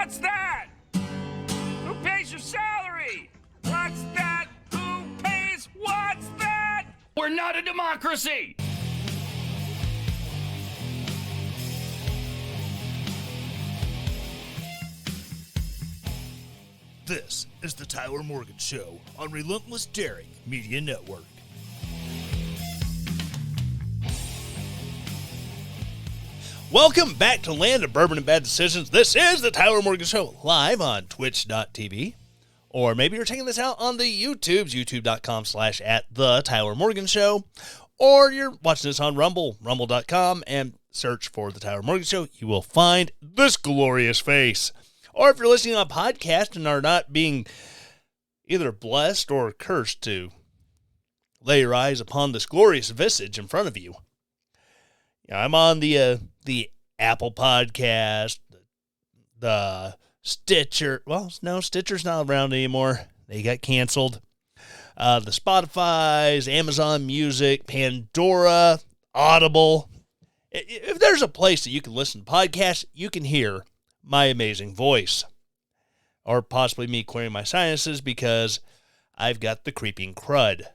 What's that? Who pays your salary? What's that? Who pays? What's that? We're not a democracy! This is the Tyler Morgan Show on Relentless Daring Media Network. Welcome back to Land of Bourbon and Bad Decisions. This is the Tyler Morgan Show, live on twitch.tv. Or maybe you're checking this out on the YouTubes, youtube.com/@the-Tyler-Morgan-Show. Or you're watching this on Rumble, rumble.com, and search for the Tyler Morgan Show. You will find this glorious face. Or if you're listening on podcast and are not being either blessed or cursed to lay your eyes upon this glorious visage in front of you. I'm on the Apple Podcast, the Stitcher. Well, no, Stitcher's not around anymore. They got canceled. The Spotify's, Amazon Music, Pandora, Audible. If there's a place that you can listen to podcasts, you can hear my amazing voice. Or possibly me clearing my sinuses because I've got the creeping crud.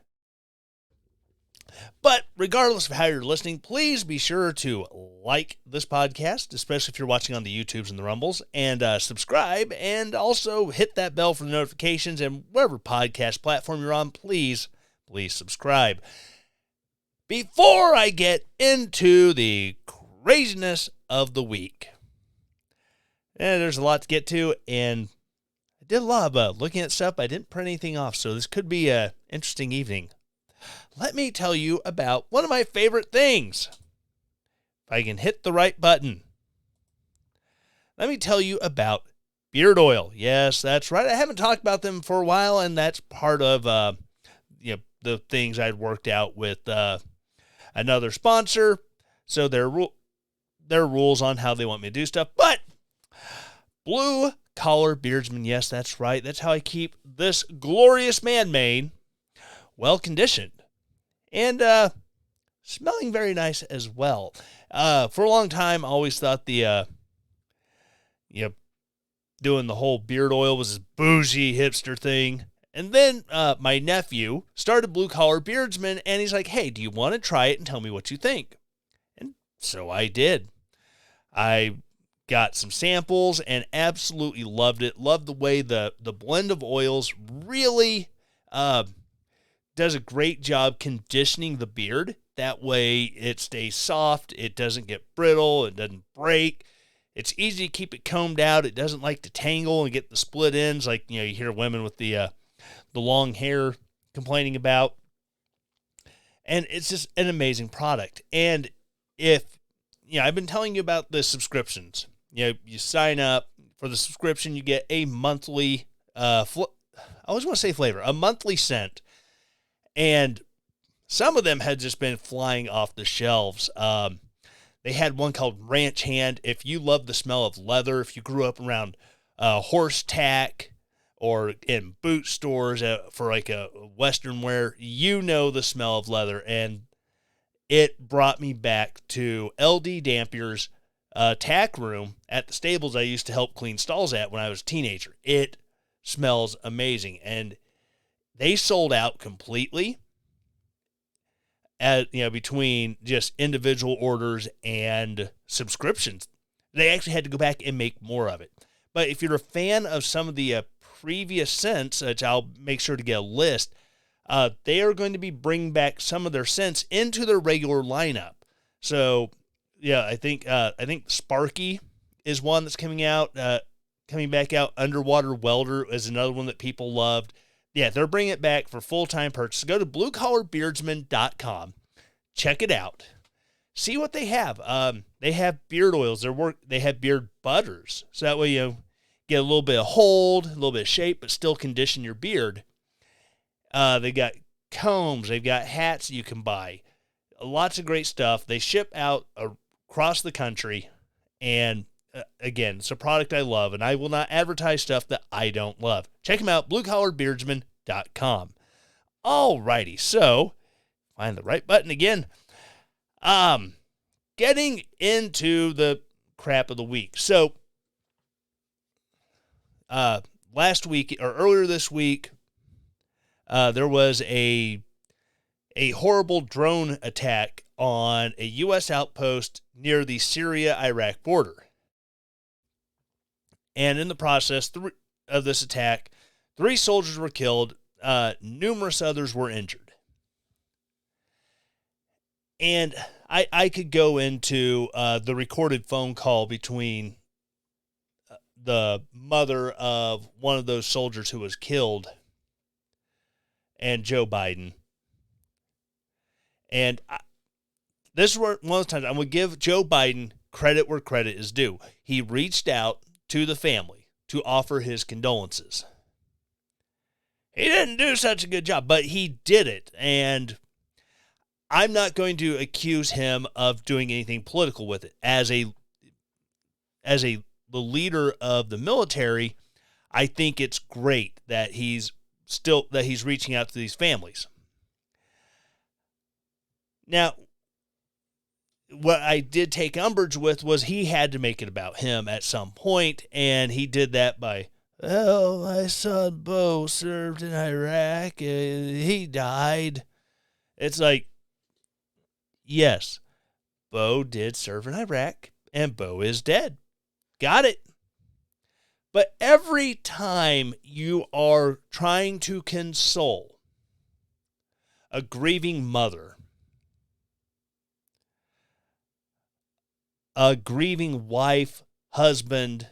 But regardless of how you're listening, please be sure to like this podcast, especially if you're watching on the YouTubes and the Rumbles, and subscribe, and also hit that bell for the notifications, and whatever podcast platform you're on, please subscribe. Before I get into the craziness of the week, there's a lot to get to, and I did a lot of looking at stuff. I didn't print anything off, so this could be an interesting evening. Let me tell you about one of my favorite things. If I can hit the right button. Let me tell you about beard oil. Yes, that's right. I haven't talked about them for a while, and that's part of the things I'd worked out with another sponsor. So there are rules on how they want me to do stuff. But Blue Collar Beardsman, yes, that's right. That's how I keep this glorious man-made well-conditioned. And smelling very nice as well. For a long time, I always thought the doing the whole beard oil was this bougie hipster thing. And then my nephew started Blue Collar Beardsman, and he's like, hey, do you want to try it and tell me what you think? And so I did. I got some samples and absolutely loved it. Loved the way the blend of oils really does a great job conditioning the beard. That way it stays soft. It doesn't get brittle. It doesn't break. It's easy to keep it combed out. It doesn't like to tangle and get the split ends like, you hear women with the long hair complaining about. And it's just an amazing product. And if, I've been telling you about the subscriptions. You sign up for the subscription, you get a monthly, I always want to say flavor, a monthly scent. And some of them had just been flying off the shelves. They had one called Ranch Hand. If you love the smell of leather, if you grew up around horse tack or in boot stores for like a Western wear, the smell of leather. And it brought me back to L.D. Dampier's tack room at the stables I used to help clean stalls at when I was a teenager. It smells amazing. And they sold out completely between just individual orders and subscriptions. They actually had to go back and make more of it. But if you're a fan of some of the previous scents, which I'll make sure to get a list, they are going to be bringing back some of their scents into their regular lineup. So, I think Sparky is one that's coming back out. Underwater Welder is another one that people loved. Yeah, they're bringing it back for full-time purchase. Go to bluecollarbeardsman.com. Check it out. See what they have. They have beard oils. They have beard butters. So that way you get a little bit of hold, a little bit of shape, but still condition your beard. They got combs. They've got hats you can buy. Lots of great stuff. They ship out across the country. And again, it's a product I love, and I will not advertise stuff that I don't love. Check them out, bluecollarbeardsman.com. Alrighty, so find the right button again. Getting into the crap of the week. So last week or earlier this week, there was a horrible drone attack on a U.S. outpost near the Syria-Iraq border. And in the process of this attack, 3 soldiers were killed, numerous others were injured. And I could go into the recorded phone call between the mother of one of those soldiers who was killed and Joe Biden. And this is one of those times I'm going to give Joe Biden credit where credit is due. He reached out to the family to offer his condolences. He didn't do such a good job, but he did it. And I'm not going to accuse him of doing anything political with it. As the leader of the military, I think it's great that he's reaching out to these families. Now, what I did take umbrage with was he had to make it about him at some point, and he did that by, well, my son Bo served in Iraq, and he died. It's like, yes, Bo did serve in Iraq, and Bo is dead. Got it. But every time you are trying to console a grieving mother, a grieving wife, husband,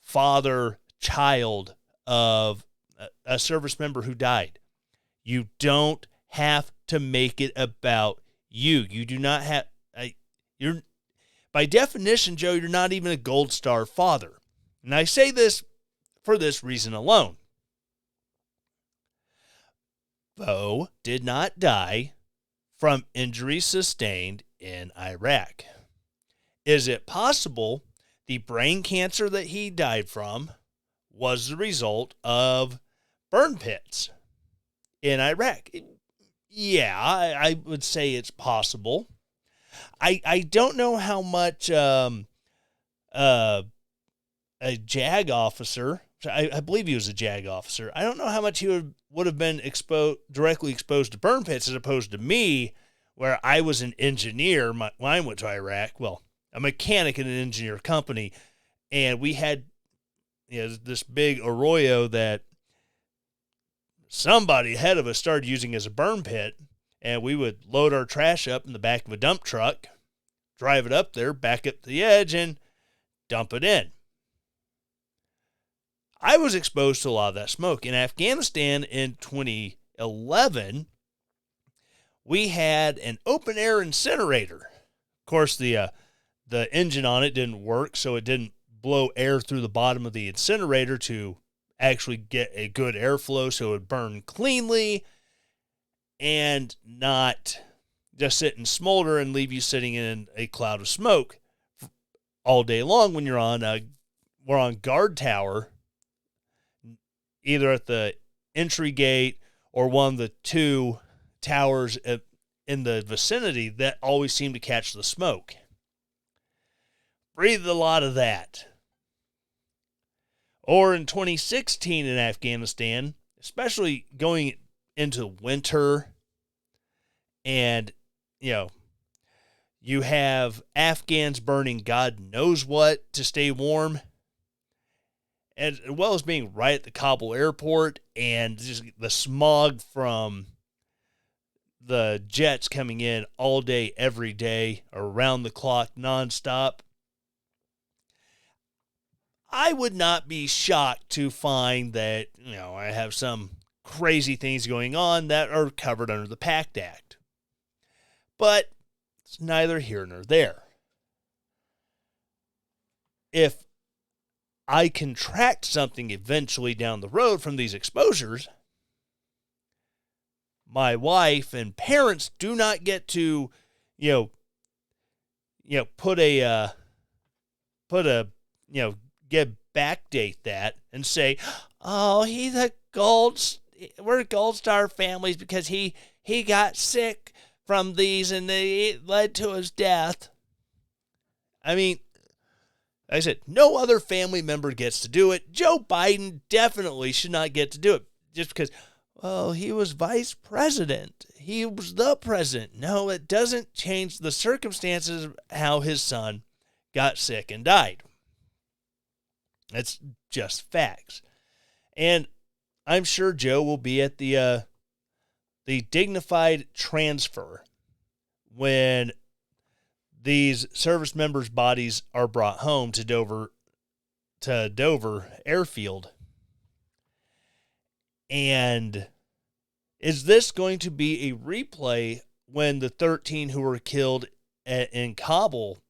father, child of a service member who died, you don't have to make it about you. You do not have, you're, by definition, Joe, you're not even a gold star father. And I say this for this reason alone. Bo did not die from injuries sustained in Iraq. Is it possible the brain cancer that he died from was the result of burn pits in Iraq? Yeah, I would say it's possible. I don't know how much a JAG officer, I believe he was a JAG officer, I don't know how much he would have been directly exposed to burn pits as opposed to me, where I was an engineer when I went to Iraq. Well, a mechanic in an engineer company, and we had this big arroyo that somebody ahead of us started using as a burn pit, and we would load our trash up in the back of a dump truck, drive it up there, back up to the edge, and dump it in. I was exposed to a lot of that smoke. In Afghanistan in 2011, we had an open-air incinerator. Of course, the engine on it didn't work, so it didn't blow air through the bottom of the incinerator to actually get a good airflow so it would burn cleanly and not just sit and smolder and leave you sitting in a cloud of smoke all day long when we're on guard tower, either at the entry gate or one of the 2 towers in the vicinity that always seem to catch the smoke. Breathed a lot of that. Or in 2016 in Afghanistan, especially going into winter, and you have Afghans burning God knows what to stay warm, as well as being right at the Kabul airport, and just the smog from the jets coming in all day, every day, around the clock, nonstop. I would not be shocked to find that, I have some crazy things going on that are covered under the PACT Act. But it's neither here nor there. If I contract something eventually down the road from these exposures, my wife and parents do not get to, backdate that and say, oh, we're gold star families because he got sick from these and it led to his death. I mean, Like I said, no other family member gets to do it. Joe Biden definitely should not get to do it just because, well, he was vice president. He was the president. No, it doesn't change the circumstances of how his son got sick and died. That's just facts. And I'm sure Joe will be at the dignified transfer when these service members' bodies are brought home to Dover Airfield. And is this going to be a replay when the 13 who were killed in Kabul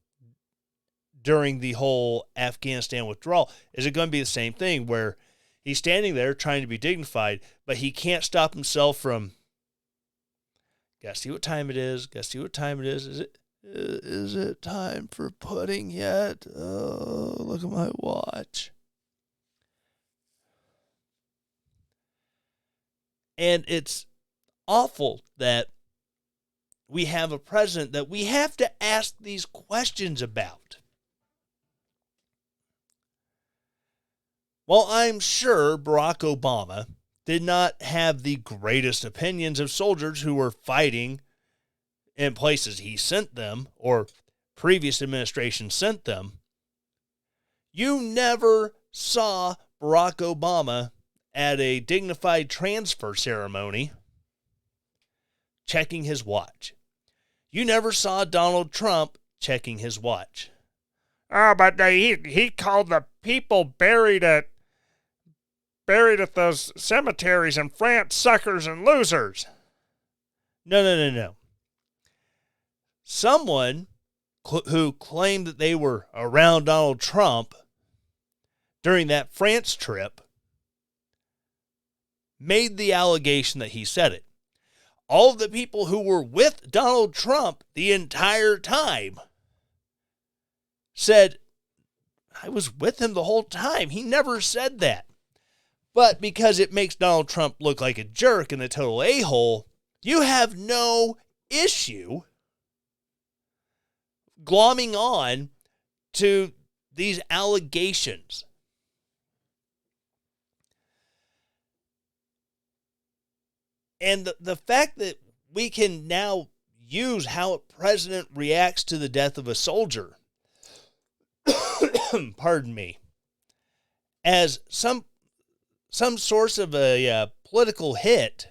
during the whole Afghanistan withdrawal? Is it going to be the same thing where he's standing there trying to be dignified, but he can't stop himself from, gotta see what time it is, Is it time for pudding yet? Oh, look at my watch. And it's awful that we have a president that we have to ask these questions about. Well, I'm sure Barack Obama did not have the greatest opinions of soldiers who were fighting in places he sent them or previous administration sent them. You never saw Barack Obama at a dignified transfer ceremony checking his watch. You never saw Donald Trump checking his watch. Oh, but he called the people buried at those cemeteries in France suckers and losers. No. Someone who claimed that they were around Donald Trump during that France trip made the allegation that he said it. All of the people who were with Donald Trump the entire time said, I was with him the whole time. He never said that. But because it makes Donald Trump look like a jerk and a total a-hole, you have no issue glomming on to these allegations. And the fact that we can now use how a president reacts to the death of a soldier, pardon me, as some source of a political hit.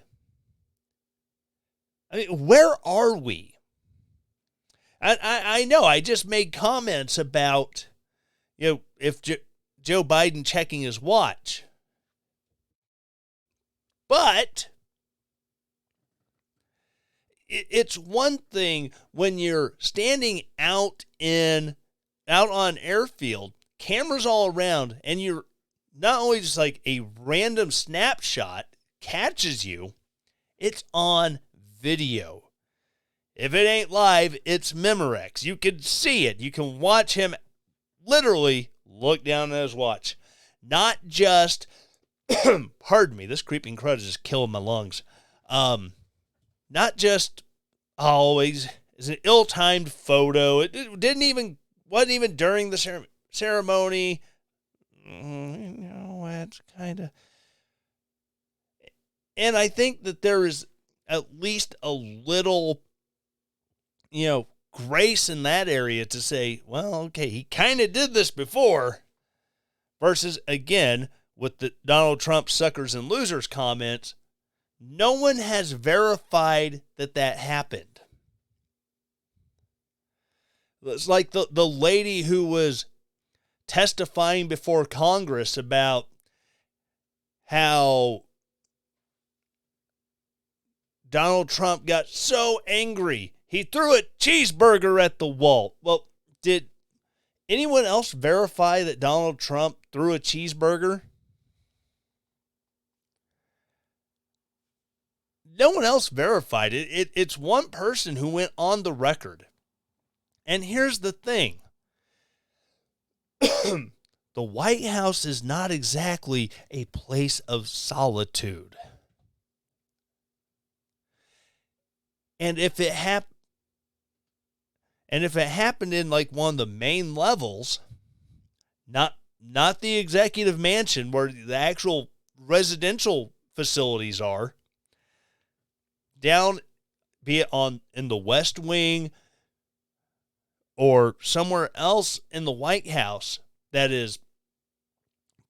I mean, where are we? I know I just made comments about, if Joe Biden checking his watch. But it's one thing when you're standing out on airfield, cameras all around, and you're not only just like a random snapshot catches you, it's on video. If it ain't live, it's Memorex. You can see it. You can watch him literally look down at his watch. Not just, pardon me, this creeping crud is just killing my lungs. Not just always is an ill-timed photo. It wasn't even during the ceremony. It's kind of. And I think that there is at least a little, grace in that area to say, well, okay, he kind of did this before, versus, again, with the Donald Trump suckers and losers comments, no one has verified that happened. It's like the lady who was testifying before Congress about how Donald Trump got so angry, he threw a cheeseburger at the wall. Well, did anyone else verify that Donald Trump threw a cheeseburger? No one else verified it. It's one person who went on the record. And here's the thing. The White House is not exactly a place of solitude. And if it happened in like one of the main levels, Not the executive mansion where the actual residential facilities are. Down, be it in the West Wing or somewhere else in the White House that is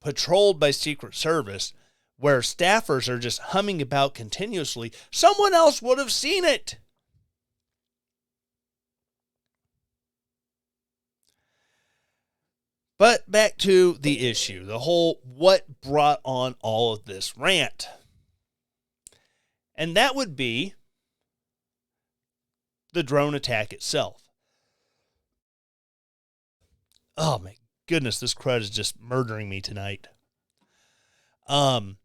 patrolled by Secret Service, where staffers are just humming about continuously, someone else would have seen it. But back to the issue, what brought on all of this rant. And that would be the drone attack itself. Oh my goodness, this crud is just murdering me tonight. Now,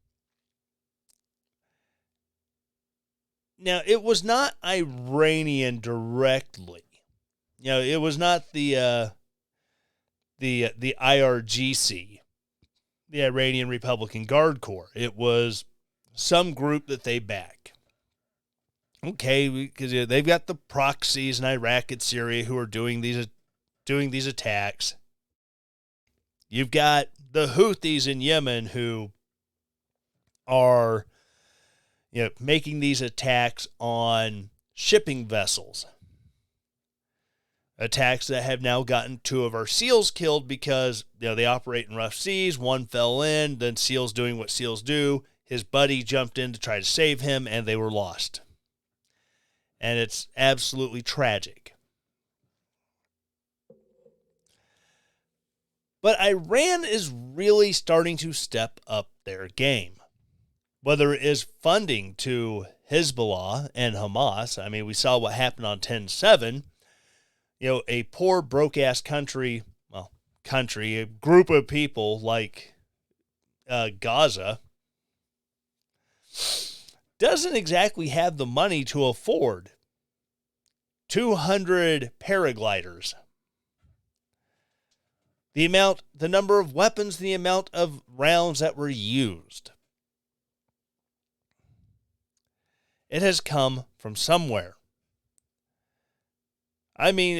it was not Iranian directly. It was not the IRGC, the Iranian Republican Guard Corps. It was some group that they back. Okay, because they've got the proxies in Iraq and Syria who are doing these attacks. You've got the Houthis in Yemen who are making these attacks on shipping vessels. Attacks that have now gotten 2 of our SEALs killed because they operate in rough seas. One fell in, then SEALs doing what SEALs do. His buddy jumped in to try to save him, and they were lost. And it's absolutely tragic. But Iran is really starting to step up their game. Whether it is funding to Hezbollah and Hamas. I mean, we saw what happened on 10/7. A poor, broke-ass country, a group of people like Gaza doesn't exactly have the money to afford 200 paragliders. The number of weapons, the amount of rounds that were used. It has come from somewhere. I mean,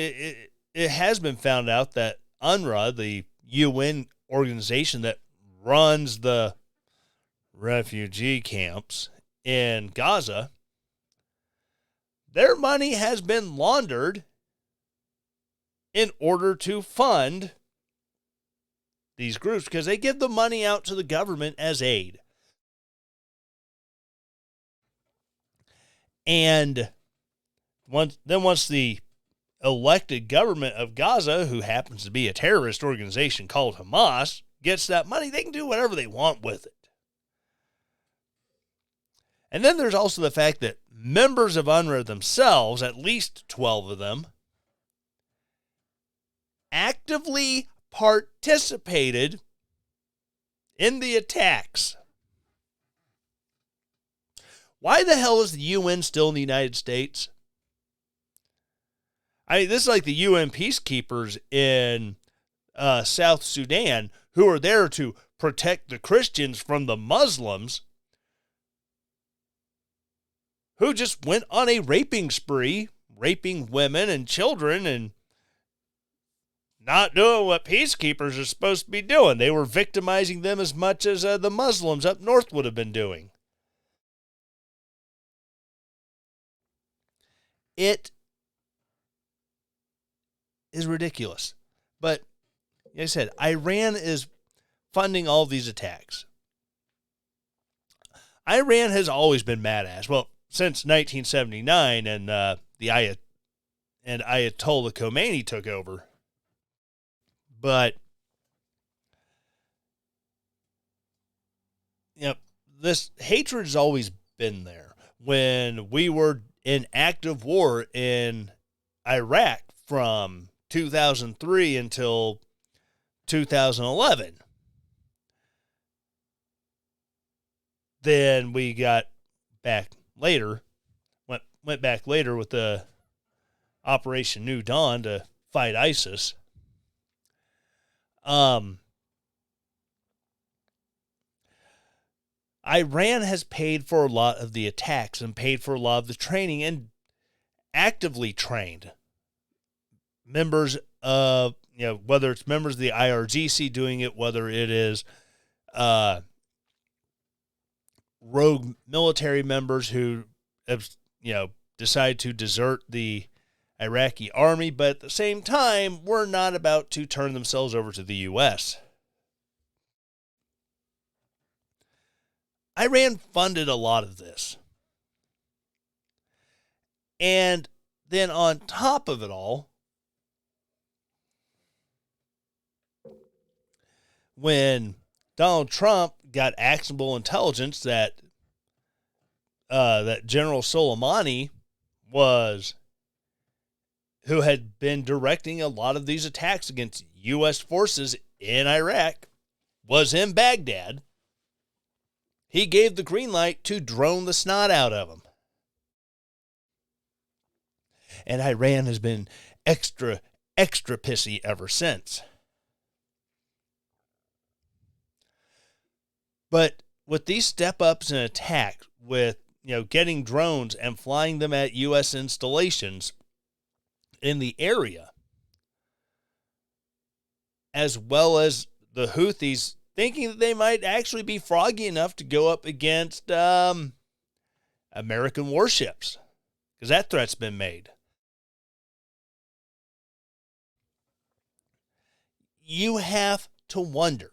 it has been found out that UNRWA, the UN organization that runs the refugee camps in Gaza, their money has been laundered in order to fund these groups because they give the money out to the government as aid. And once the elected government of Gaza, who happens to be a terrorist organization called Hamas, gets that money, they can do whatever they want with it. And then there's also the fact that members of UNRWA themselves, at least 12 of them, actively participated in the attacks. Why the hell is the UN still in the United States? I mean, this is like the UN peacekeepers in South Sudan who are there to protect the Christians from the Muslims who just went on a raping spree, raping women and children and not doing what peacekeepers are supposed to be doing. They were victimizing them as much as the Muslims up north would have been doing. It is ridiculous. But, like I said, Iran is funding all these attacks. Iran has always been mad ass. Well, since 1979 and Ayatollah Khomeini took over. But, this hatred has always been there. When we were in active war in Iraq from 2003 until 2011. Then we got back later, went back later with the Operation New Dawn to fight ISIS. Iran has paid for a lot of the attacks and paid for a lot of the training and actively trained members of, whether it's members of the IRGC doing it, whether it is rogue military members who have, decide to desert the Iraqi army, but at the same time, we're not about to turn themselves over to the U.S. Iran funded a lot of this. And then on top of it all, when Donald Trump got actionable intelligence that General Soleimani who had been directing a lot of these attacks against U.S. forces in Iraq, was in Baghdad, he gave the green light to drone the snot out of him. And Iran has been extra pissy ever since. But with these step-ups in attack, with getting drones and flying them at U.S. installations in the area, as well as the Houthis thinking that they might actually be froggy enough to go up against American warships, because that threat's been made. You have to wonder,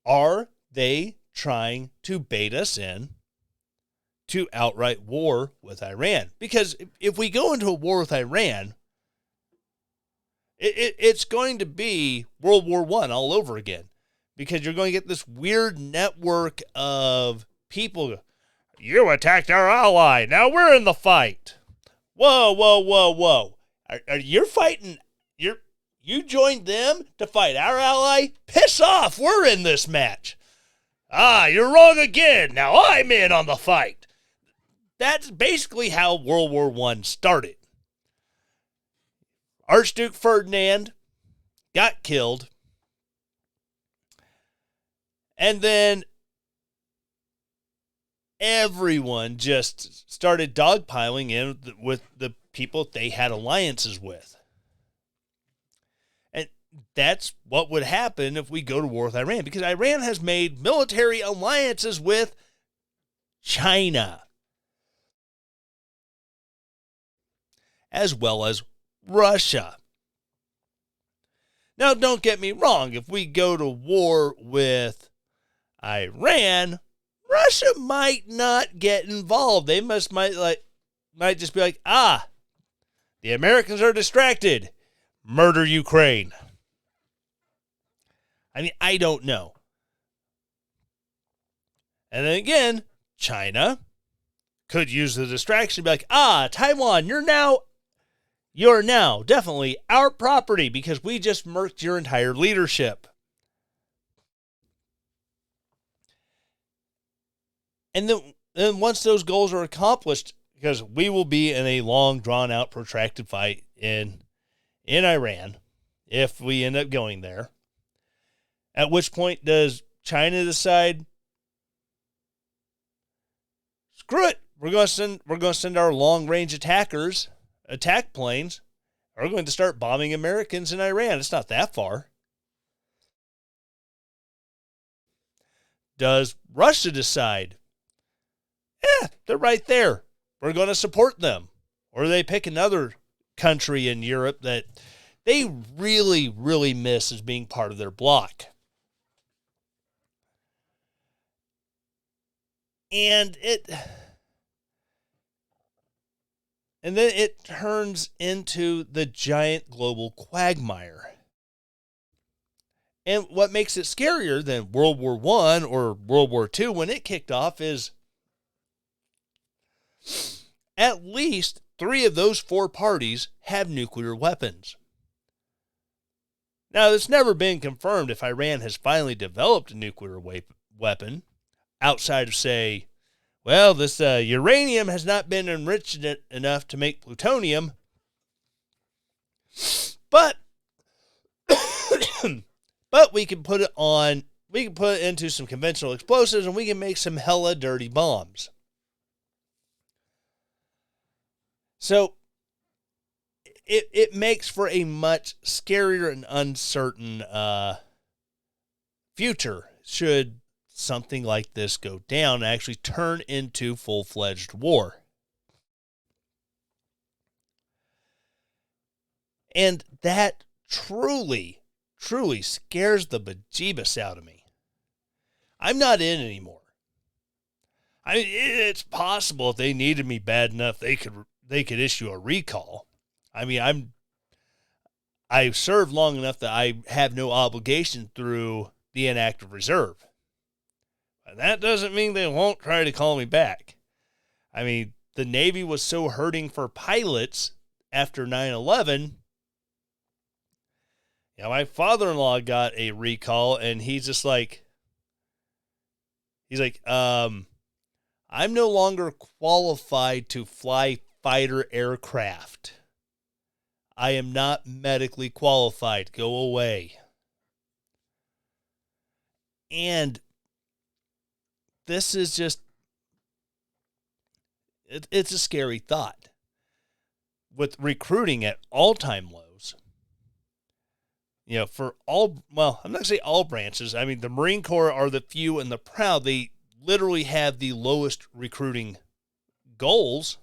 are they trying to bait us in to outright war with Iran? Because if we go into a war with Iran, it's going to be World War I all over again. Because you're going to get this weird network of people. You attacked our ally. Now we're in the fight. Whoa. Are you fighting? You joined them to fight our ally? Piss off. We're in this match. You're wrong again. Now I'm in on the fight. That's basically how World War I started. Archduke Ferdinand got killed. And then everyone just started dogpiling in with the people they had alliances with. And that's what would happen if we go to war with Iran, because Iran has made military alliances with China, as well as Russia. Now, don't get me wrong. If we go to war with Iran, Russia might not get involved. They might just be like, the Americans are distracted. Murder Ukraine. I mean, I don't know. And then again, China could use the distraction to be like, Taiwan, you're now definitely our property because we just murked your entire leadership. And then once those goals are accomplished, because we will be in a long, drawn-out, protracted fight in Iran if we end up going there, at which point does China decide, screw it, we're going to send our long-range attack planes, are going to start bombing Americans in Iran? It's not that far. Does Russia decide, they're right there, we're going to support them? Or they pick another country in Europe that they really, really miss as being part of their bloc. And then it turns into the giant global quagmire. And what makes it scarier than World War I or World War II when it kicked off is at least 3 of those 4 parties have nuclear weapons. Now, it's never been confirmed if Iran has finally developed a nuclear weapon outside of, say, well, this uranium has not been enriched enough to make plutonium. But we can put it into some conventional explosives and we can make some hella dirty bombs. So it makes for a much scarier and uncertain future should something like this go down and actually turn into full-fledged war. And that truly scares the bejeebus out of me. I'm not in anymore. I mean, it's possible if they needed me bad enough, they could issue a recall. I mean, I've served long enough that I have no obligation through the inactive reserve. But that doesn't mean they won't try to call me back. I mean, the Navy was so hurting for pilots after 9/11. My father-in-law got a recall, and he's like, I'm no longer qualified to fly fighter aircraft. I am not medically qualified. Go away. And this is just, it's a scary thought. With recruiting at all-time lows, for all, well, I'm not going to say all branches. I mean, the Marine Corps are the few and the proud. They literally have the lowest recruiting goals.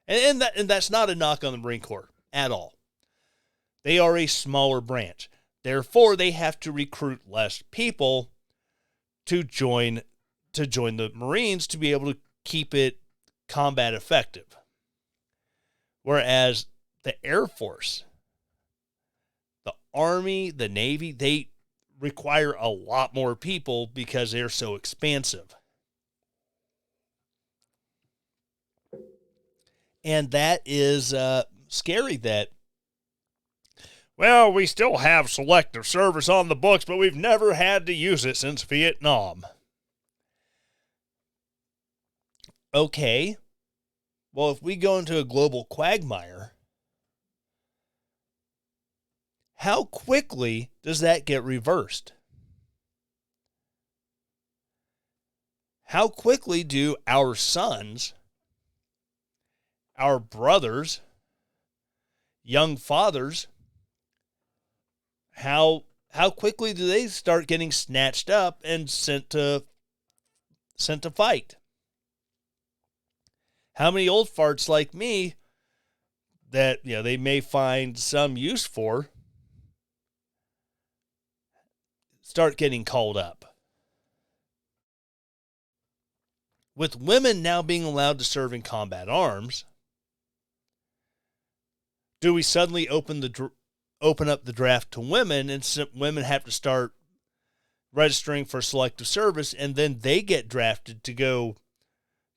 And that's not a knock on the Marine Corps at all. They are a smaller branch. Therefore, they have to recruit less people to join the Marines to be able to keep it combat effective. Whereas the Air Force, the Army, the Navy, they require a lot more people because they're so expansive. And that is scary that, well, we still have selective service on the books, but we've never had to use it since Vietnam. Okay. Well, if we go into a global quagmire, how quickly does that get reversed? How quickly do our sons, our brothers, young fathers, how quickly do they start getting snatched up and sent to fight? How many old farts like me that they may find some use for start getting called up? With women now being allowed to serve in combat arms, do we suddenly open up the draft to women, and women have to start registering for selective service, and then they get drafted to go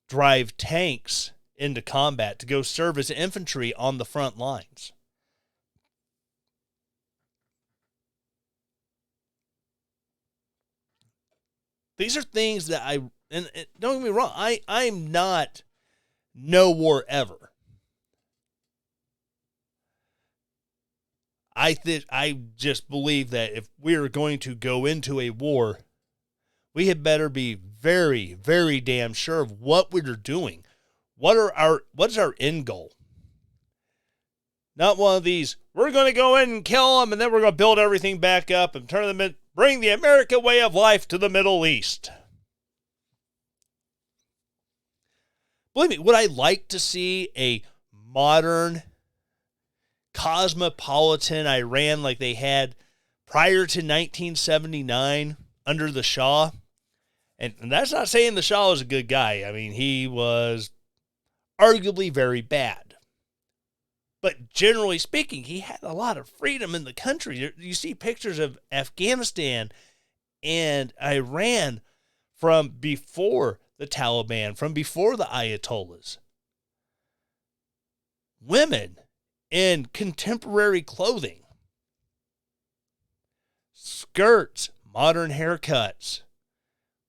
drive tanks into combat, to go serve as infantry on the front lines? These are things that and don't get me wrong, I'm not no war ever. I just believe that if we're going to go into a war, we had better be very, very damn sure of what we're doing. What is our end goal? Not one of these, we're going to go in and kill them, and then we're going to build everything back up and turn them in, bring the American way of life to the Middle East. Believe me, would I like to see a modern, cosmopolitan Iran like they had prior to 1979 under the Shah? And that's not saying the Shah was a good guy. I mean, he was arguably very bad. But generally speaking, he had a lot of freedom in the country. You see pictures of Afghanistan and Iran from before the Taliban, from before the Ayatollahs. Women in contemporary clothing, skirts, modern haircuts,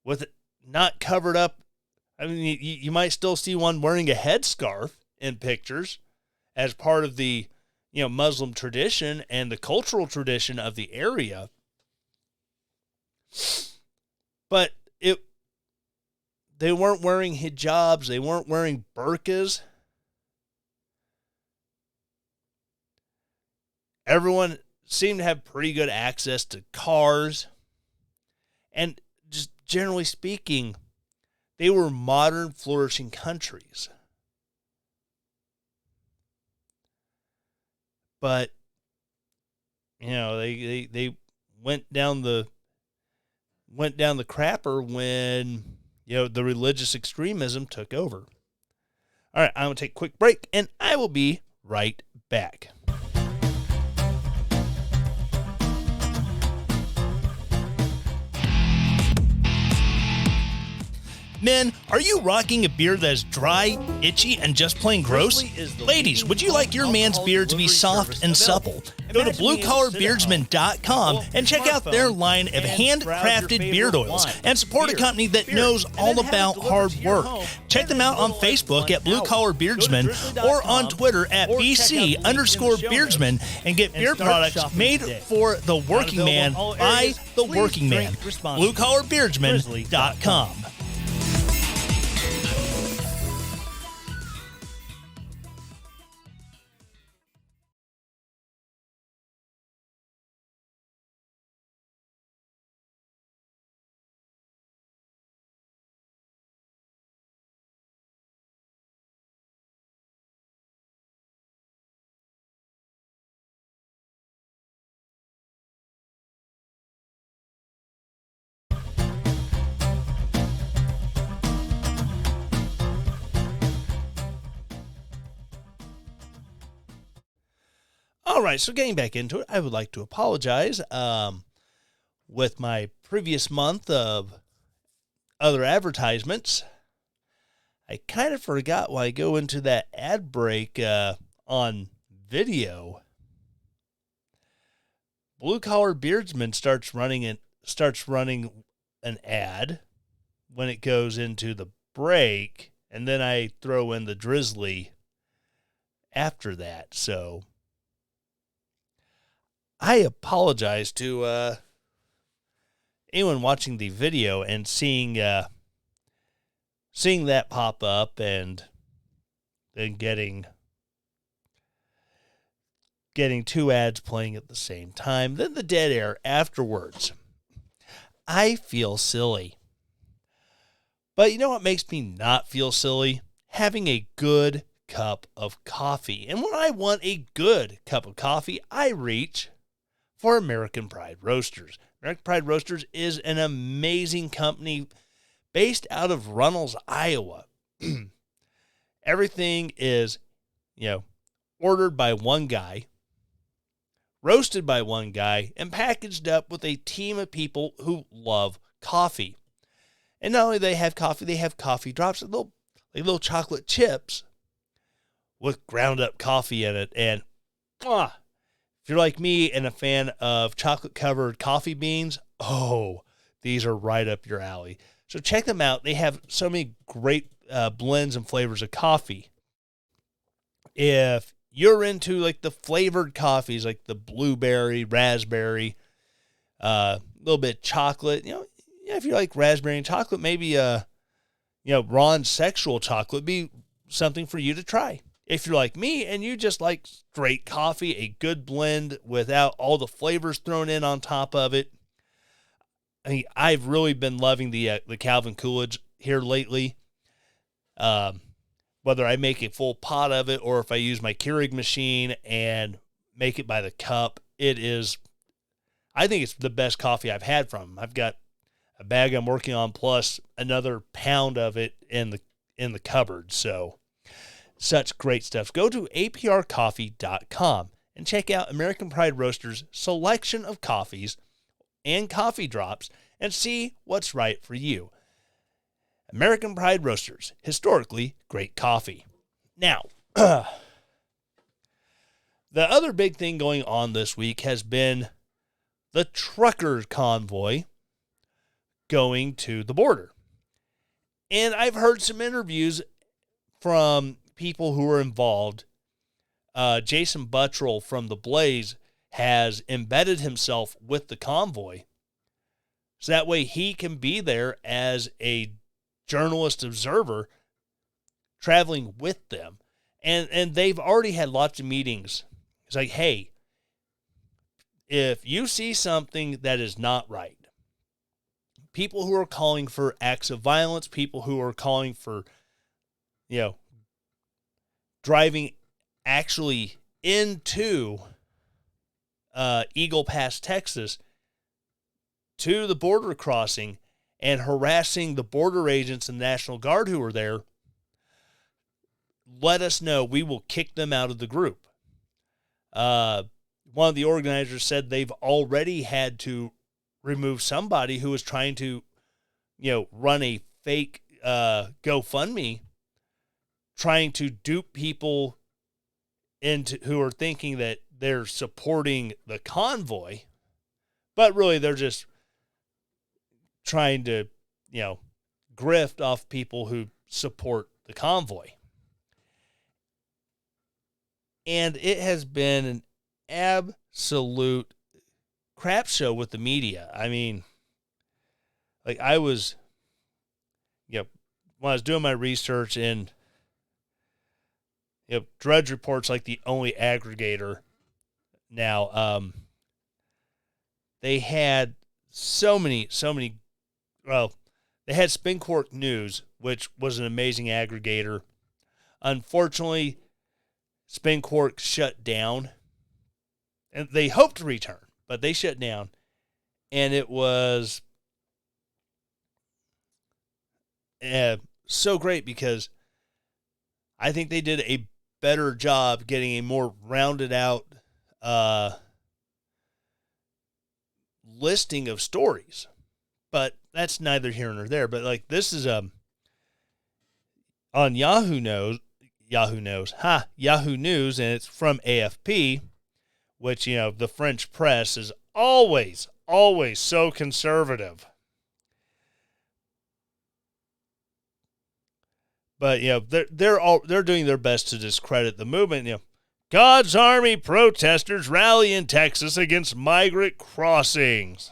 with it not covered up. I mean, you might still see one wearing a headscarf in pictures as part of the Muslim tradition and the cultural tradition of the area. But they weren't wearing hijabs, they weren't wearing burqas. Everyone seemed to have pretty good access to cars. And just generally speaking, they were modern, flourishing countries. But, you know, they went down the crapper when, you know, the religious extremism took over. All right, I'm going to take a quick break, and I will be right back. Men, are you rocking a beard that is dry, itchy, and just plain gross? Ladies, would you like your man's beard to be soft and supple? Go to bluecollarbeardsman.com and check out their line of handcrafted beard oils and support a company that knows all about hard work. Check them out on Facebook at Blue Collar Beardsman or on Twitter at BC_Beardsman and get beard products made for the working man by the working man. BlueCollarBeardsman.com. All right, so getting back into it, I would like to apologize with my previous month of other advertisements. I kind of forgot why I go into that ad break on video. Blue Collar Beardsman starts running an ad when it goes into the break, and then I throw in the drizzly after that. So I apologize to anyone watching the video and seeing that pop up and then getting two ads playing at the same time, then the dead air afterwards. I feel silly. But you know what makes me not feel silly? Having a good cup of coffee. And when I want a good cup of coffee, I reach for American Pride Roasters. American Pride Roasters is an amazing company based out of Runnels, Iowa. Everything is, ordered by one guy, roasted by one guy, and packaged up with a team of people who love coffee. And not only do they have coffee drops, little chocolate chips with ground up coffee in it. And if you're like me and a fan of chocolate-covered coffee beans, these are right up your alley. So check them out. They have so many great blends and flavors of coffee. If you're into like the flavored coffees, like the blueberry, raspberry, a little bit of chocolate, if you like raspberry and chocolate, maybe Ron's sexual chocolate would be something for you to try. If you're like me and you just like straight coffee, a good blend without all the flavors thrown in on top of it. I mean, I've really been loving the Calvin Coolidge here lately. Whether I make a full pot of it or if I use my Keurig machine and make it by the cup, I think it's the best coffee I've had from them. I've got a bag I'm working on plus another pound of it in the cupboard. So such great stuff. Go to aprcoffee.com and check out American Pride Roasters' selection of coffees and coffee drops and see what's right for you. American Pride Roasters, historically great coffee. Now, the other big thing going on this week has been the trucker convoy going to the border. And I've heard some interviews from people who are involved. Jason Buttrell from The Blaze has embedded himself with the convoy so that way he can be there as a journalist observer traveling with them. And they've already had lots of meetings. It's like, hey, if you see something that is not right, people who are calling for acts of violence, people who are calling for, driving actually into Eagle Pass, Texas, to the border crossing and harassing the border agents and National Guard who are there, let us know. We will kick them out of the group. One of the organizers said they've already had to remove somebody who was trying to, run a fake GoFundMe, trying to dupe people into who are thinking that they're supporting the convoy, but really they're just trying to, grift off people who support the convoy. And it has been an absolute crap show with the media. I mean, like I was, when I was doing my research and, Drudge Report's like the only aggregator now. They had so many, well, they had Spin Cork News, which was an amazing aggregator. Unfortunately, Spin Cork shut down, and they hoped to return, but they shut down, and it was so great because I think they did a better job getting a more rounded out listing of stories, but that's neither here nor there. But like this is on Yahoo News, and it's from AFP, which the French press is always so conservative. But they're doing their best to discredit the movement. God's Army protesters rally in Texas against migrant crossings.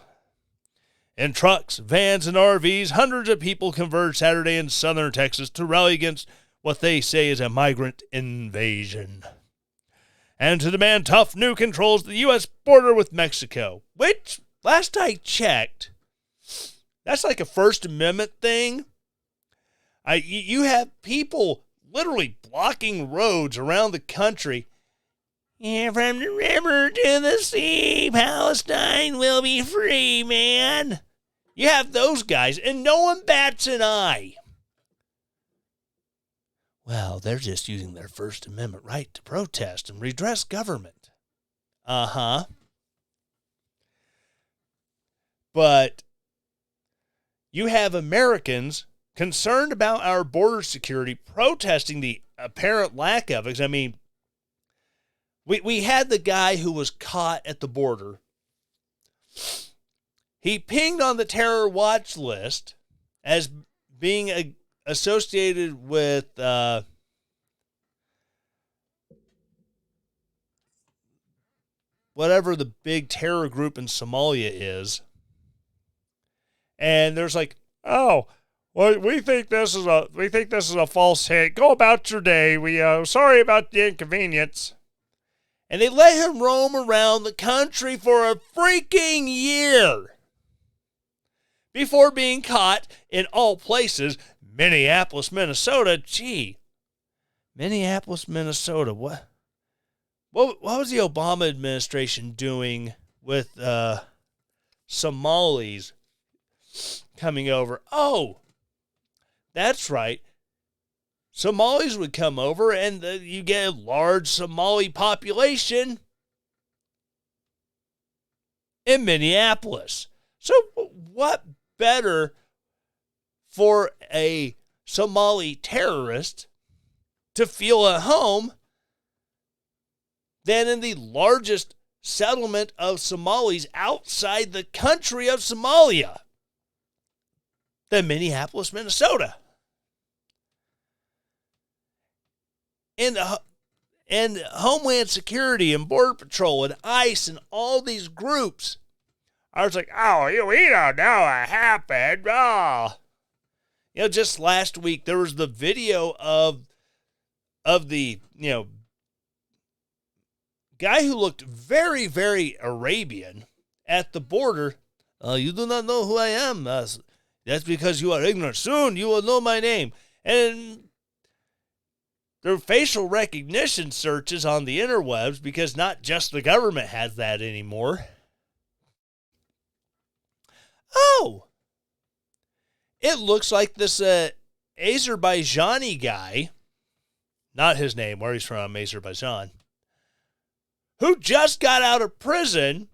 In trucks, vans, and RVs, hundreds of people converged Saturday in southern Texas to rally against what they say is a migrant invasion, and to demand tough new controls at the U.S. border with Mexico, which, last I checked, that's like a First Amendment thing. You have people literally blocking roads around the country. Yeah, from the river to the sea, Palestine will be free, man. You have those guys, and no one bats an eye. Well, they're just using their First Amendment right to protest and redress government. But you have Americans concerned about our border security protesting the apparent lack of it. I mean, we had the guy who was caught at the border. He pinged on the terror watch list as being associated with whatever the big terror group in Somalia is. And there's like, oh, well, we think this is a false hit. Go about your day. Sorry about the inconvenience. And they let him roam around the country for a freaking year before being caught in all places. Minneapolis, Minnesota. Gee, Minneapolis, Minnesota. What was the Obama administration doing with Somalis coming over? Oh, that's right. Somalis would come over, and you get a large Somali population in Minneapolis. So what better for a Somali terrorist to feel at home than in the largest settlement of Somalis outside the country of Somalia, than Minneapolis, Minnesota? And Homeland Security and Border Patrol and ICE and all these groups are like, oh, we don't know what happened. Oh. Just last week there was the video of the, guy who looked very, very Arabian at the border. You do not know who I am. That's because you are ignorant. Soon you will know my name. And their facial recognition searches on the interwebs, because not just the government has that anymore. Oh, it looks like this Azerbaijani guy, not his name, where he's from, Azerbaijan, who just got out of prison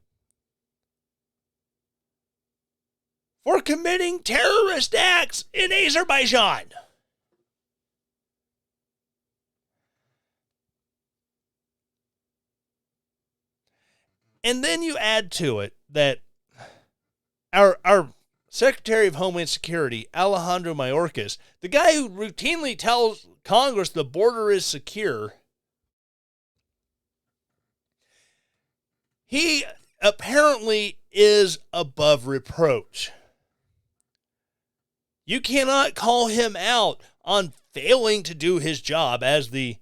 for committing terrorist acts in Azerbaijan. And then you add to it that our Secretary of Homeland Security, Alejandro Mayorkas, the guy who routinely tells Congress the border is secure, he apparently is above reproach. You cannot call him out on failing to do his job as the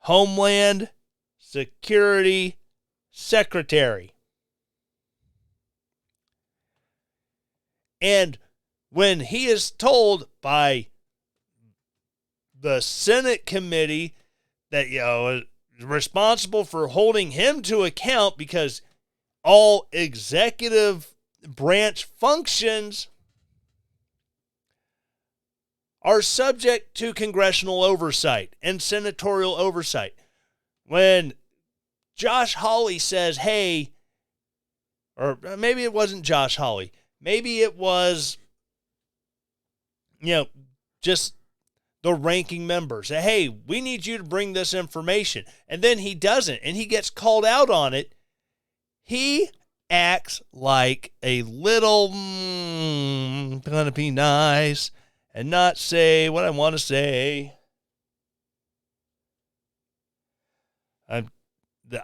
Homeland Security Secretary. And when he is told by the Senate committee that, is responsible for holding him to account because all executive branch functions are subject to congressional oversight and senatorial oversight. When Josh Hawley says, hey, or maybe it wasn't Josh Hawley, maybe it was, just the ranking member say, hey, we need you to bring this information. And then he doesn't, and he gets called out on it. He acts like a little, gonna be nice and not say what I want to say.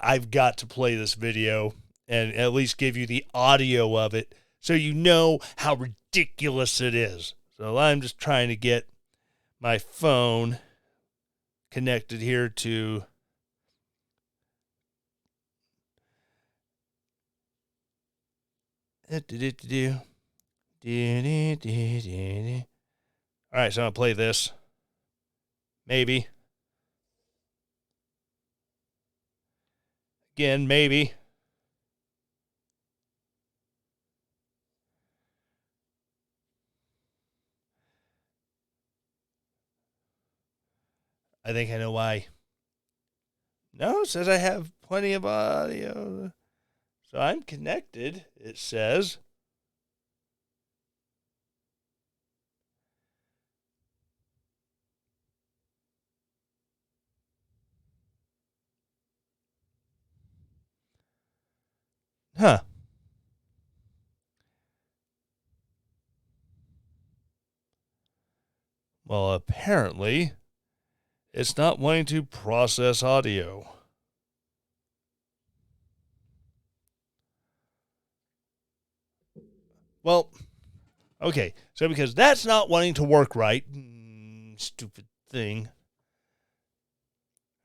I've got to play this video and at least give you the audio of it so you know how ridiculous it is. So I'm just trying to get my phone connected here to all right, so I'm gonna play this. Maybe. Again, maybe. I think I know why. No, it says I have plenty of audio. So I'm connected, it says. Huh. Well, apparently, it's not wanting to process audio. Well, okay. So because that's not wanting to work right, stupid thing.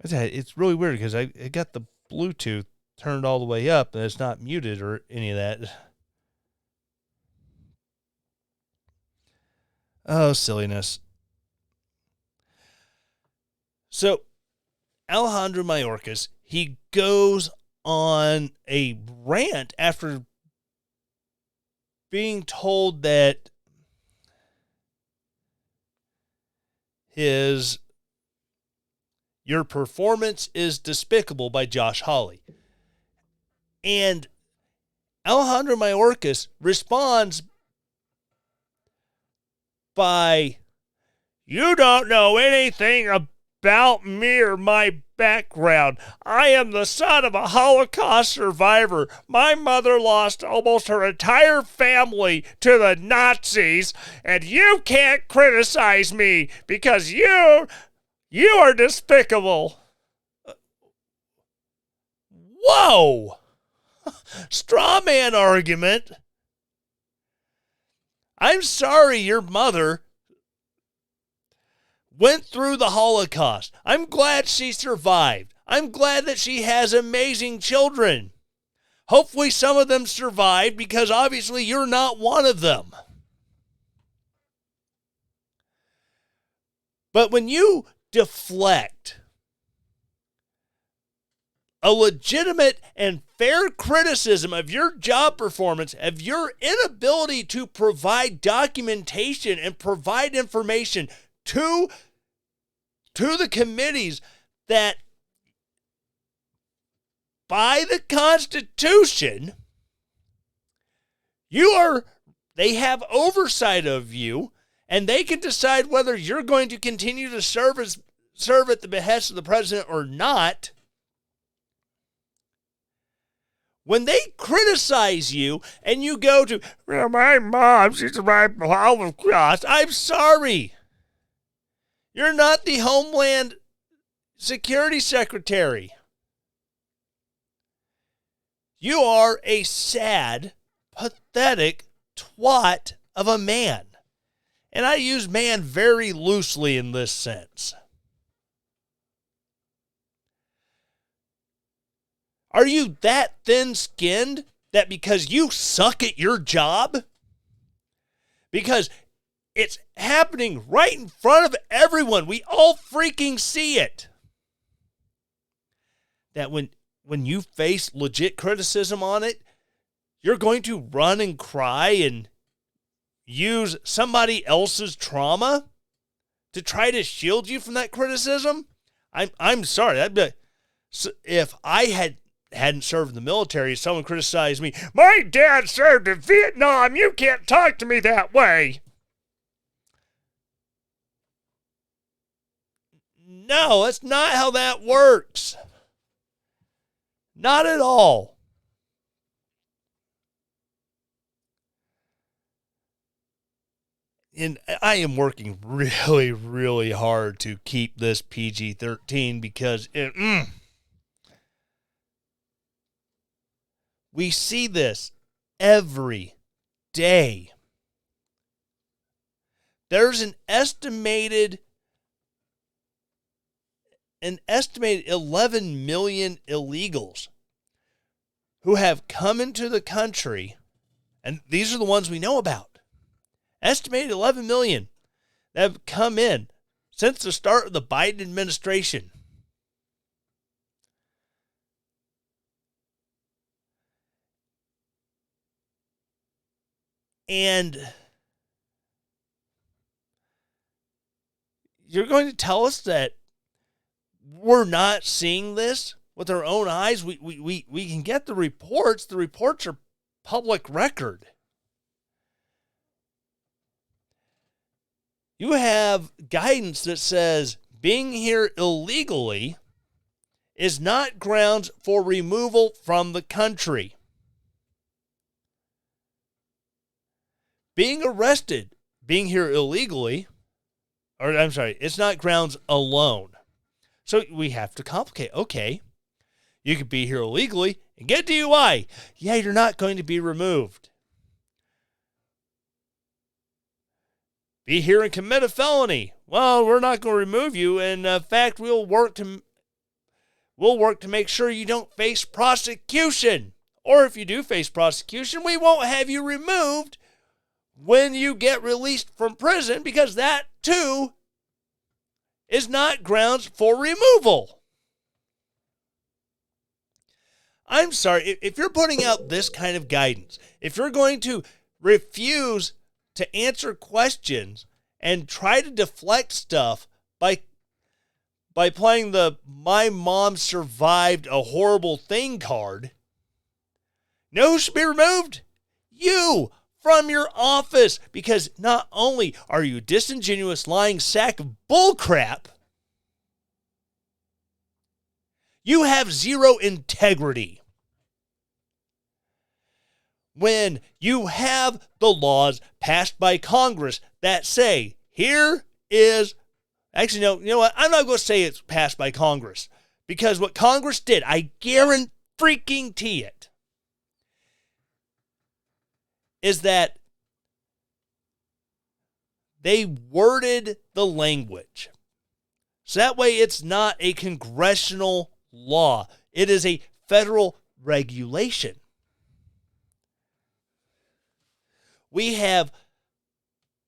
It's really weird because I got the Bluetooth turned all the way up and it's not muted or any of that. Oh, silliness. So, Alejandro Mayorkas, he goes on a rant after being told that your performance is despicable by Josh Hawley. And Alejandro Mayorkas responds by, you don't know anything about me or my background. I am the son of a Holocaust survivor. My mother lost almost her entire family to the Nazis, and you can't criticize me because you are despicable. Whoa! Straw man argument. I'm sorry your mother went through the Holocaust. I'm glad she survived. I'm glad that she has amazing children. Hopefully some of them survive, because obviously you're not one of them. But when you deflect a legitimate and fair criticism of your job performance, of your inability to provide documentation and provide information to the committees that by the Constitution, they have oversight of you, and they can decide whether you're going to continue to serve at the behest of the president or not. When they criticize you and you go to, well, my mom, she's my Holocaust. I'm sorry. You're not the Homeland Security Secretary. You are a sad, pathetic twat of a man. And I use man very loosely in this sense. Are you that thin-skinned that because you suck at your job, because it's happening right in front of everyone, we all freaking see it, that when you face legit criticism on it, you're going to run and cry and use somebody else's trauma to try to shield you from that criticism? I'm sorry. If I hadn't served in the military, someone criticized me, my dad served in Vietnam, you can't talk to me that way. No, that's not how that works. Not at all. And I am working really, really hard to keep this PG-13 because we see this every day. There's an estimated 11 million illegals who have come into the country, and these are the ones we know about. Estimated 11 million that have come in since the start of the Biden administration. And you're going to tell us that we're not seeing this with our own eyes? We can get the reports. The reports are public record. You have guidance that says being here illegally is not grounds for removal from the country. Being arrested, being here illegally, it's not grounds alone. So we have to complicate. Okay, you could be here illegally and get DUI. Yeah, you're not going to be removed. Be here and commit a felony. Well, we're not going to remove you. In fact, we'll work to make sure you don't face prosecution. Or if you do face prosecution, we won't have you removed when you get released from prison, because that too is not grounds for removal. I'm sorry, if you're putting out this kind of guidance, if you're going to refuse to answer questions and try to deflect stuff by playing the "my mom survived a horrible thing" card, you know who should be removed? You, from your office, because not only are you a disingenuous, lying sack of bullcrap, you have zero integrity. When you have the laws passed by Congress that say, you know what? I'm not going to say it's passed by Congress, because what Congress did, I guarantee it, is that they worded the language so that way it's not a congressional law. It is a federal regulation. We have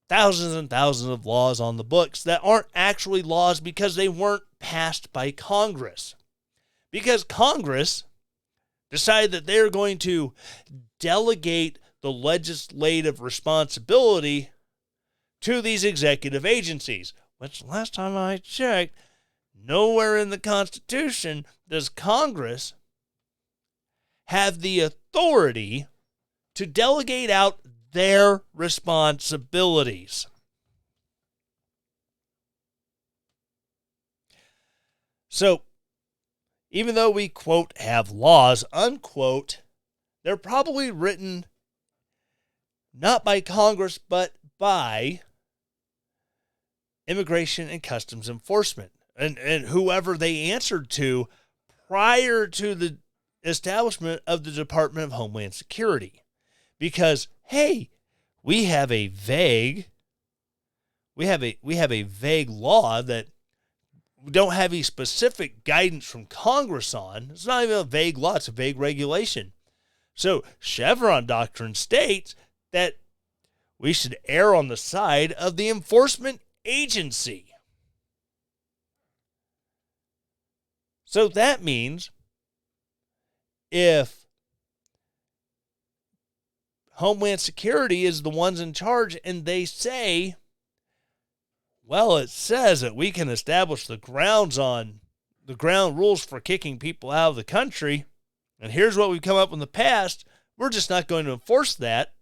thousands and thousands of laws on the books that aren't actually laws because they weren't passed by Congress. Because Congress decided that they're going to delegate the legislative responsibility to these executive agencies, which last time I checked, nowhere in the Constitution does Congress have the authority to delegate out their responsibilities. So, even though we, quote, have laws, unquote, they're probably written not by Congress, but by Immigration and Customs Enforcement and whoever they answered to prior to the establishment of the Department of Homeland Security. Because, hey, we have a vague law that we don't have any specific guidance from Congress on. It's not even a vague law, it's a vague regulation. So Chevron doctrine states that we should err on the side of the enforcement agency. So that means if Homeland Security is the ones in charge and they say, well, it says that we can establish the ground rules for kicking people out of the country, and here's what we've come up with in the past, we're just not going to enforce that.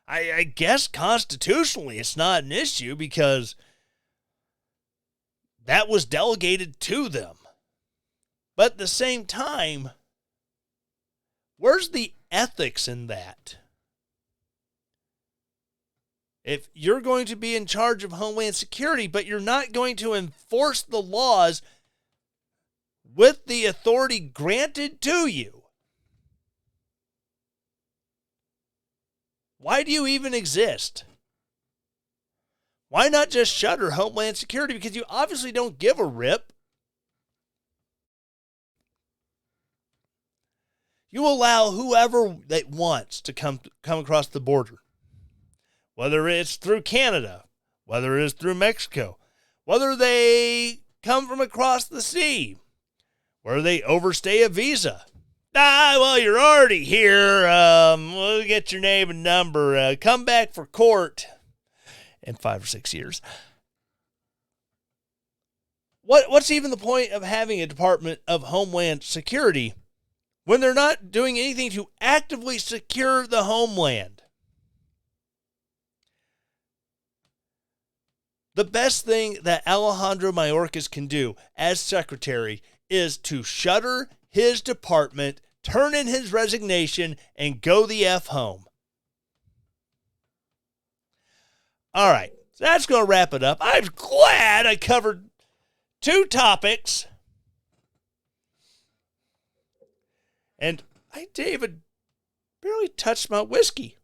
I guess constitutionally it's not an issue because that was delegated to them. But at the same time, where's the ethics in that? If you're going to be in charge of Homeland Security, but you're not going to enforce the laws with the authority granted to you, why do you even exist? Why not just shutter Homeland Security? Because you obviously don't give a rip. You allow whoever that wants to come across the border. Whether it's through Canada, whether it's through Mexico, whether they come from across the sea, whether they overstay a visa. Well, you're already here. We'll get your name and number. Come back for court in 5 or 6 years. What's even the point of having a Department of Homeland Security when they're not doing anything to actively secure the homeland? The best thing that Alejandro Mayorkas can do as secretary is to shutter his department, turn in his resignation, and go the F home. All right, so that's going to wrap it up. I'm glad I covered 2 topics. And David barely touched my whiskey.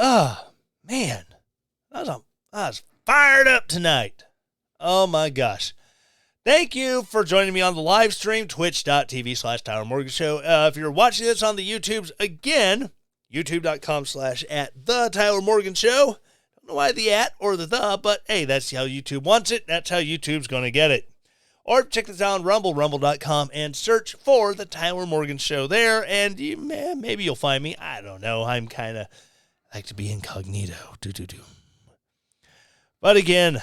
Oh, man. I was fired up tonight. Oh, my gosh. Thank you for joining me on the live stream, twitch.tv/Tyler Morgan Show. If you're watching this on the YouTubes, again, youtube.com/@the Tyler Morgan Show. Don't know why the @ or the, but hey, that's how YouTube wants it. That's how YouTube's going to get it. Or check this out on Rumble, rumble.com, and search for the Tyler Morgan Show there, and maybe you'll find me. I don't know. I'm kind of like to be incognito. But again,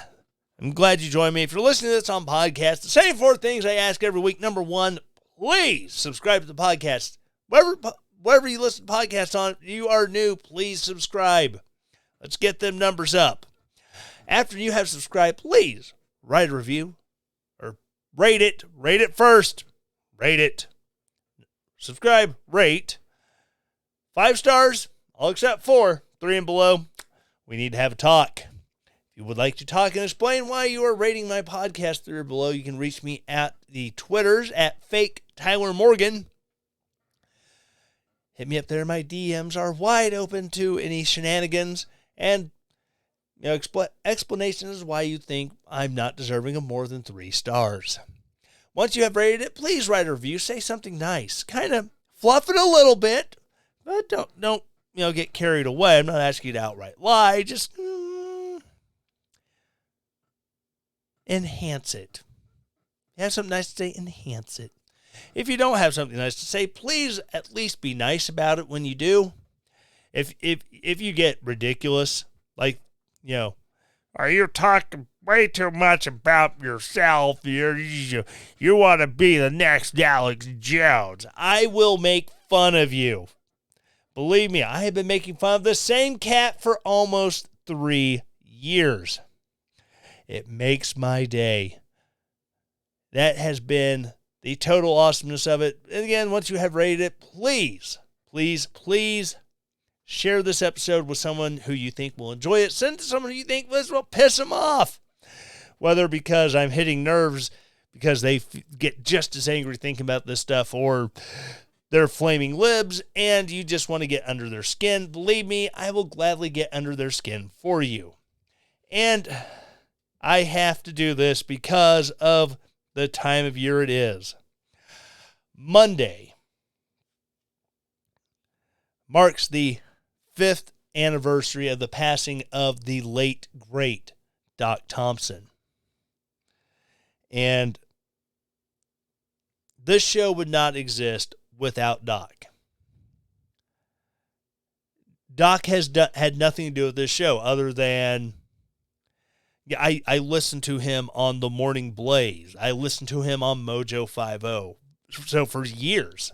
I'm glad you joined me. If you're listening to this on podcast, the same 4 things I ask every week. Number 1, please subscribe to the podcast. Wherever you listen to podcasts on, you are new, please subscribe. Let's get them numbers up. After you have subscribed, please write a review or rate it. Rate it first. Rate it. Subscribe, rate. 5 stars. I'll accept 4, 3 and below. We need to have a talk. If you would like to talk and explain why you are rating my podcast 3 or below, you can reach me at the Twitters at fake Tyler Morgan. Hit me up there. My DMs are wide open to any shenanigans. And Explanation is why you think I'm not deserving of more than 3 stars. Once you have rated it, please write a review. Say something nice. Kind of fluff it a little bit, but don't get carried away. I'm not asking you to outright lie. Just enhance it. You have something nice to say, enhance it. If you don't have something nice to say, please at least be nice about it when you do. If you get ridiculous, like, are you talking way too much about yourself? You want to be the next Alex Jones. I will make fun of you. Believe me, I have been making fun of the same cat for almost 3 years. It makes my day. That has been the total awesomeness of it. And again, once you have rated it, please, please, please share this episode with someone who you think will enjoy it. Send it to someone who you think this will piss them off. Whether because I'm hitting nerves because they get just as angry thinking about this stuff, or they're flaming libs and you just want to get under their skin. Believe me, I will gladly get under their skin for you. And I have to do this because of the time of year it is. Monday marks the 5th anniversary of the passing of the late, great Doc Thompson. And this show would not exist without Doc. Doc has had nothing to do with this show other than I listened to him on The Morning Blaze. I listened to him on Mojo 50. So for years.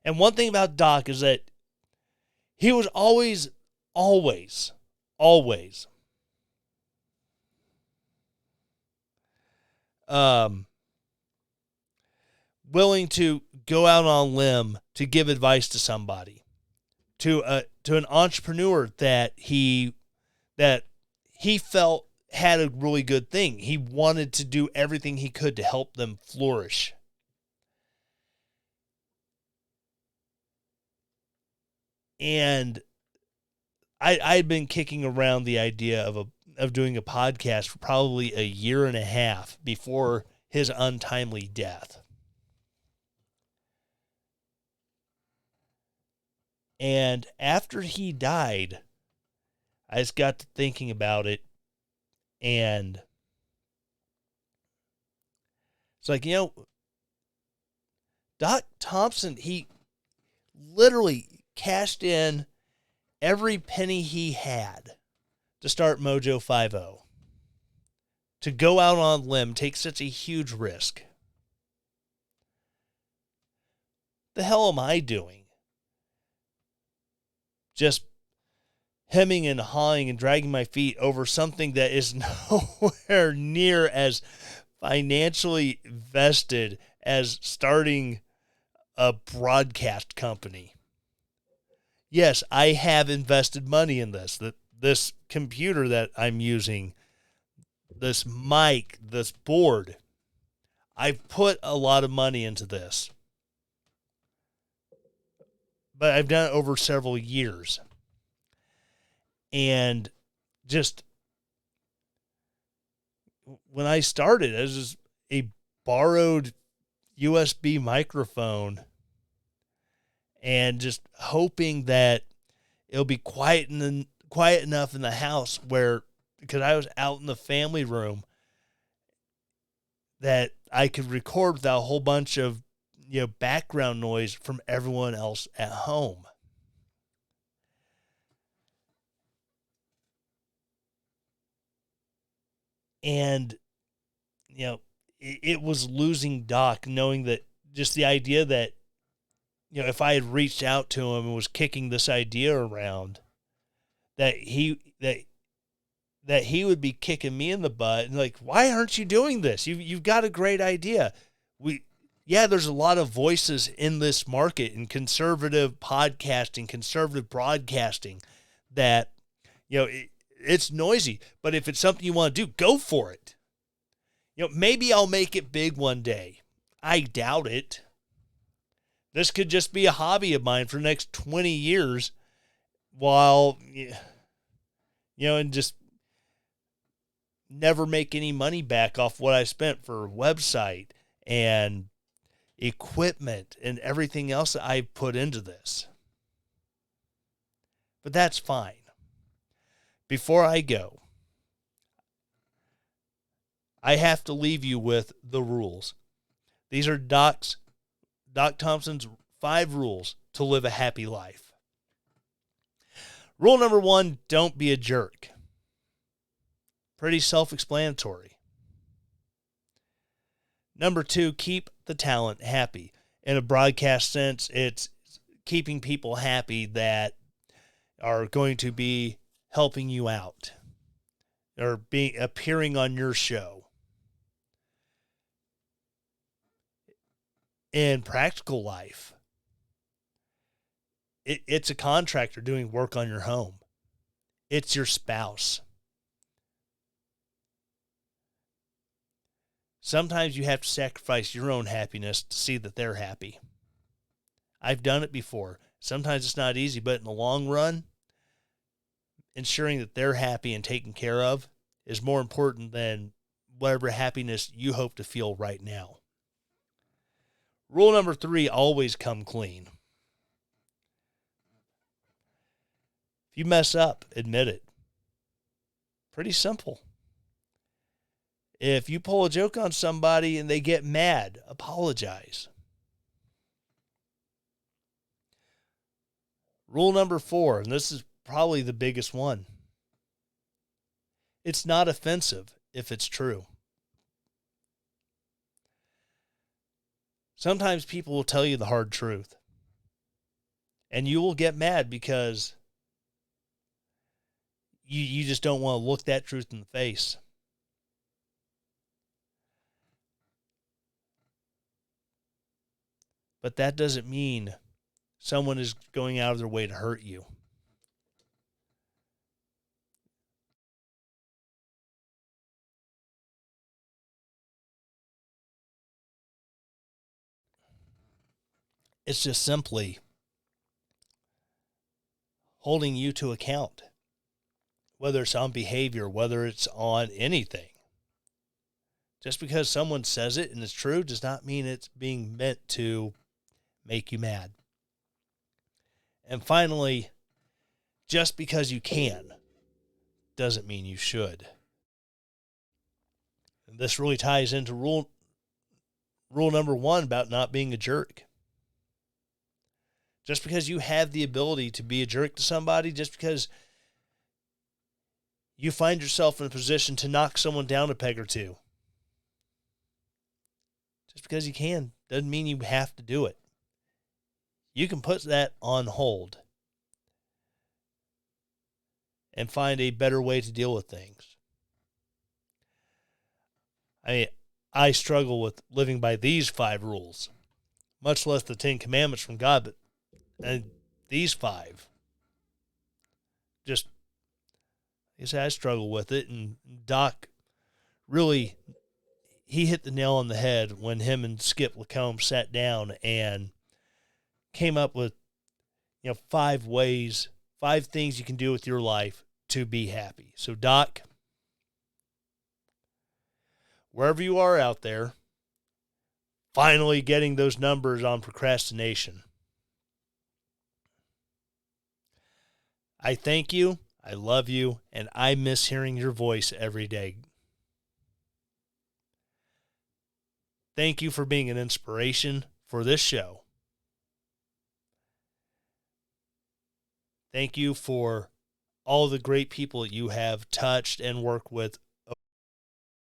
And one thing about Doc is that he was always willing to go out on a limb to give advice to somebody, to an entrepreneur that he felt had a really good thing. He wanted to do everything he could to help them flourish. And I'd been kicking around the idea of doing a podcast for probably a year and a half before his untimely death. And after he died, I just got to thinking about it, and it's like, Doc Thompson, he literally cashed in every penny he had to start Mojo 50. To go out on a limb, take such a huge risk. The hell am I doing? Just hemming and hawing and dragging my feet over something that is nowhere near as financially vested as starting a broadcast company. Yes, I have invested money in this. This computer that I'm using, this mic, this board, I've put a lot of money into this. But I've done it over several years. And just when I started, it was just a borrowed USB microphone and just hoping that it'll be quiet enough in the house where, because I was out in the family room, that I could record without a whole bunch of background noise from everyone else at home. And, it was losing Doc, knowing that just the idea that, if I had reached out to him and was kicking this idea around, that he would be kicking me in the butt and like, why aren't you doing this? You've got a great idea. There's a lot of voices in this market in conservative podcasting, conservative broadcasting that, it's noisy, but if it's something you want to do, go for it. Maybe I'll make it big one day. I doubt it. This could just be a hobby of mine for the next 20 years while, and just never make any money back off what I spent for website and equipment and everything else that I put into this. But that's fine. Before I go, I have to leave you with the rules. These are Doc Thompson's 5 rules to live a happy life. Rule number 1, don't be a jerk. Pretty self-explanatory. Number 2, keep the talent happy. In a broadcast sense, it's keeping people happy that are going to be helping you out or appearing on your show. In practical life, it's a contractor doing work on your home. It's your spouse. Sometimes you have to sacrifice your own happiness to see that they're happy. I've done it before. Sometimes it's not easy, but in the long run, ensuring that they're happy and taken care of is more important than whatever happiness you hope to feel right now. Rule number 3, always come clean. If you mess up, admit it. Pretty simple. If you pull a joke on somebody and they get mad, apologize. Rule number 4, and this is probably the biggest one. It's not offensive if it's true. Sometimes people will tell you the hard truth. And you will get mad because you just don't want to look that truth in the face. But that doesn't mean someone is going out of their way to hurt you. It's just simply holding you to account, whether it's on behavior, whether it's on anything. Just because someone says it and it's true does not mean it's being meant to make you mad. And finally, just because you can doesn't mean you should. And this really ties into rule number 1 about not being a jerk. Just because you have the ability to be a jerk to somebody, just because you find yourself in a position to knock someone down a peg or two, just because you can, doesn't mean you have to do it. You can put that on hold and find a better way to deal with things. I struggle with living by these 5 rules, much less the 10 commandments from God, but these 5, just, I struggle with it. And Doc really, he hit the nail on the head when him and Skip Lacombe sat down and came up with, 5 things you can do with your life to be happy. So Doc, wherever you are out there, finally getting those numbers on procrastination, I thank you, I love you, and I miss hearing your voice every day. Thank you for being an inspiration for this show. Thank you for all the great people that you have touched and worked with